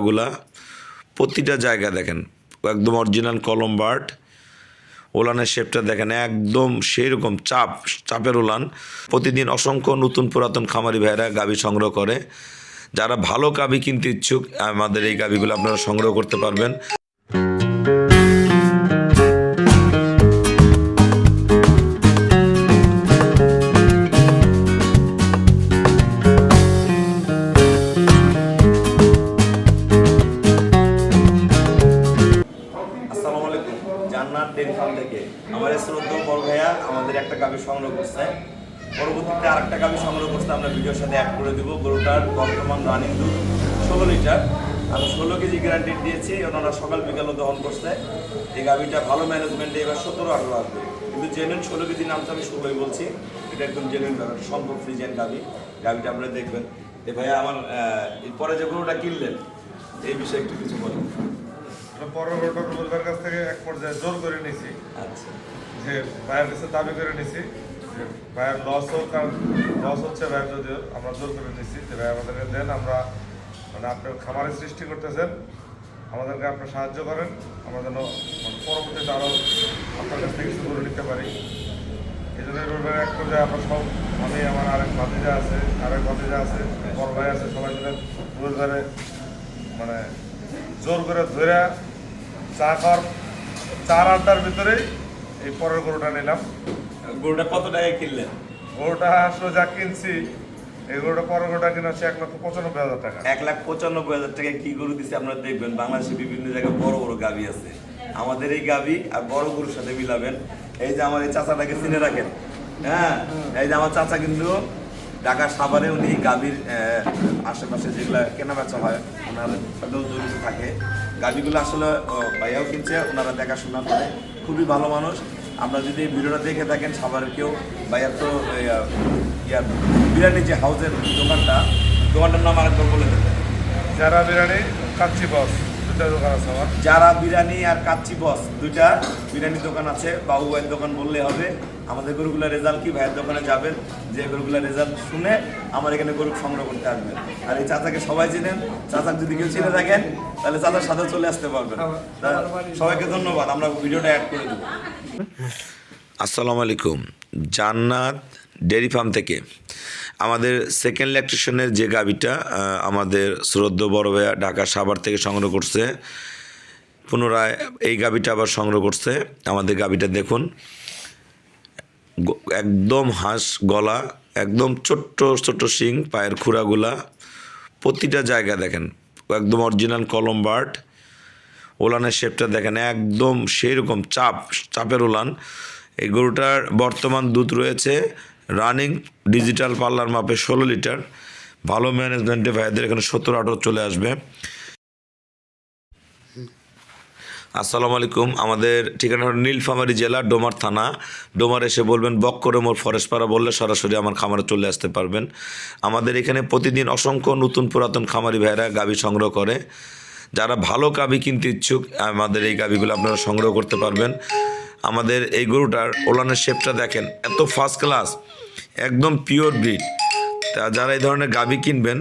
গুলা প্রতিটা জায়গা দেখেন একদম অরিজিনাল কলম বার্ড। ওলানের শেপটা দেখেন একদম সেই রকম চাপের ওলান। প্রতিদিন অসংখ্য নতুন পুরাতন খামারি ভাইরা গাভী সংগ্রহ করে। যারা ভালো গাভী কিনতে ইচ্ছুক আমাদের এই গাভীগুলো আপনারা সংগ্রহ করতে পারবেন। আসসালামু আলাইকুম। জান্নাত ডেইরি ফার্ম থেকে আমার শ্রদ্ধেয় বড় ভাইয়া আমাদের একটা গাভী সংগ্রহ করছে। পরবর্তীতে আরেকটা গাভী সংগ্রহ করতে আমরা ভিডিওর সাথে অ্যাড করে দেবো। গরুটার বর্তমান রানিং দুধ 16 লিটার। আমি 16 কেজি গ্যারান্টি দিয়েছি। ওনারা সকাল বিকালও দহন করছে। এই গাভীটা ভালো ম্যানেজমেন্টে এবার 17-18 আসবে, কিন্তু জেনুইন 16 কেজি নামটা আমি 16ই বলছি। এটা একদম জেনুইন ব্যাপার, সম্ভব ফ্রিজেন গাভীটা আপনারা দেখবেন। ভাইয়া আমার পরে যে গরুটা কিনলেন এই বিষয়ে একটু কিছু বলেন। পরের কাছ থেকে এক পর্যায়ে জোর করে নিয়েছি। আচ্ছা, যে ভাইয়ের কাছে দাবি করে নিয়েছি যে ভাইয়ের লস হোক, কারণ লস হচ্ছে ভাইয়ের, যদিও আমরা জোর করে নিয়েছি যে ভাই আমাদেরকে দেন, আমরা মানে আপনার খামারের সৃষ্টি করতেছেন, আমাদেরকে আপনার সাহায্য করেন, আমরা যেন মানে পরবর্তীতে আরও আপনার কাছ থেকে কিছু করে নিতে পারি। এই জন্য রোডের এক পর্যায়ে আমরা সব, আমি আমার আরেক ভাতিজা আছে, বড় ভাই আছে, সবাই মিলে রোড ধরে মানে জোর করে ধরে চা খাওয়ার 4-8টার ভিতরেই এই পরের গরুটা নিলাম। গরুটা কত টাকায় কিনলেন? গরুটা আসলে যা কিনছি, এই গরুটা পরের গরুটা কিনা হচ্ছে 1,95,000 টাকা। 1,95,000 টাকায় কি গরু দিচ্ছে আপনারা দেখবেন। বাংলাদেশে বিভিন্ন জায়গায় বড় বড় গাভী আছে। আমাদের এই গাভী আর বড় গরুর সাথে মিলাবেন। এই যে আমার এই চাচাটাকে চিনে রাখেন, হ্যাঁ, এই যে আমার চাচা কিন্তু ঢাকার সাভারে উনি গাভীর আশেপাশে যেগুলো কেনাবেচা হয় ওনার সাথেও জড়িত থাকে। গাভীগুলো আসলে ভাইয়াও কিনছে, ওনারা দেখাশোনা করে, খুবই ভালো মানুষ। আমরা যদি এই ভিডিওটা দেখে থাকেন সাভারের কেউ, ভাইয়ার তো বিরিয়ানি যে হাউসের দোকানটার নাম আরেকবার বলে দেবেন। যারা বিরিয়ানি, কাচ্চি বস, দুটা দোকান আছে আমার। যারা বিরিয়ানি আর কাচ্চি বস, দুইটা বিরিয়ানি দোকান আছে। বাবু ভাইয়ের দোকান বললে হবে। আমাদের গরুগুলার রেজাল্ট কি, ভাইয়ের দোকানে যাবেন, যে গরুগুলার রেজাল্ট শুনে আমার এখানে গরু সংগ্রহ করতে আসবেন। আর এই চাচাকে সবাই চিনেন, চাচাকে যদি কেউ চিনে থাকেন তাহলে চাচার সাথে চলে আসতে পারবেন। সবাইকে ধন্যবাদ, আমরা ভিডিওটা অ্যাড করে দেবো। আসসালামু আলাইকুম। জান্নাত ডেইরি ফার্ম থেকে আমাদের সেকেন্ড ল্যাকটেশনের যে গাভীটা আমাদের শ্রদ্ধেয় বড় ভাইয়া ঢাকা সাভার থেকে সংগ্রহ করছে, পুনরায় এই গাভীটা আবার সংগ্রহ করছে। আমাদের গাভীটা দেখুন, একদম হাঁস গলা, একদম ছোট্ট ছোট্ট শিং, পায়ের খুঁড়াগুলা প্রতিটা জায়গা দেখেন একদম অরিজিনাল কলম বার্ড। ওলানের শেপটা দেখেন একদম সেই রকম চাপের ওলান। এই গরুটার বর্তমান দুধ রয়েছে রানিং ডিজিটাল পার্লার মাপে 16 লিটার। ভালো ম্যানেজমেন্টে ভাইদের এখানে 17-18 চলে আসবে। আসসালামু আলাইকুম। আমাদের ঠিকানা হল নীলফামারী জেলা, ডোমার থানা। ডোমার এসে বলবেন বক্করে মোড় ফরেস্টপাড়া বললে সরাসরি আমার খামারে চলে আসতে পারবেন। আমাদের এখানে প্রতিদিন অসংখ্য নতুন পুরাতন খামারি ভাইরা গাভী সংগ্রহ করে। যারা ভালো গাভী কিনতে ইচ্ছুক আমাদের এই গাভীগুলো আপনারা সংগ্রহ করতে পারবেন। আমাদের এই গরুটার ওলানের শেপটা দেখেন এত ফার্স্ট ক্লাস, একদম পিওর ব্রিড। তা যারা এই ধরনের গাভী কিনবেন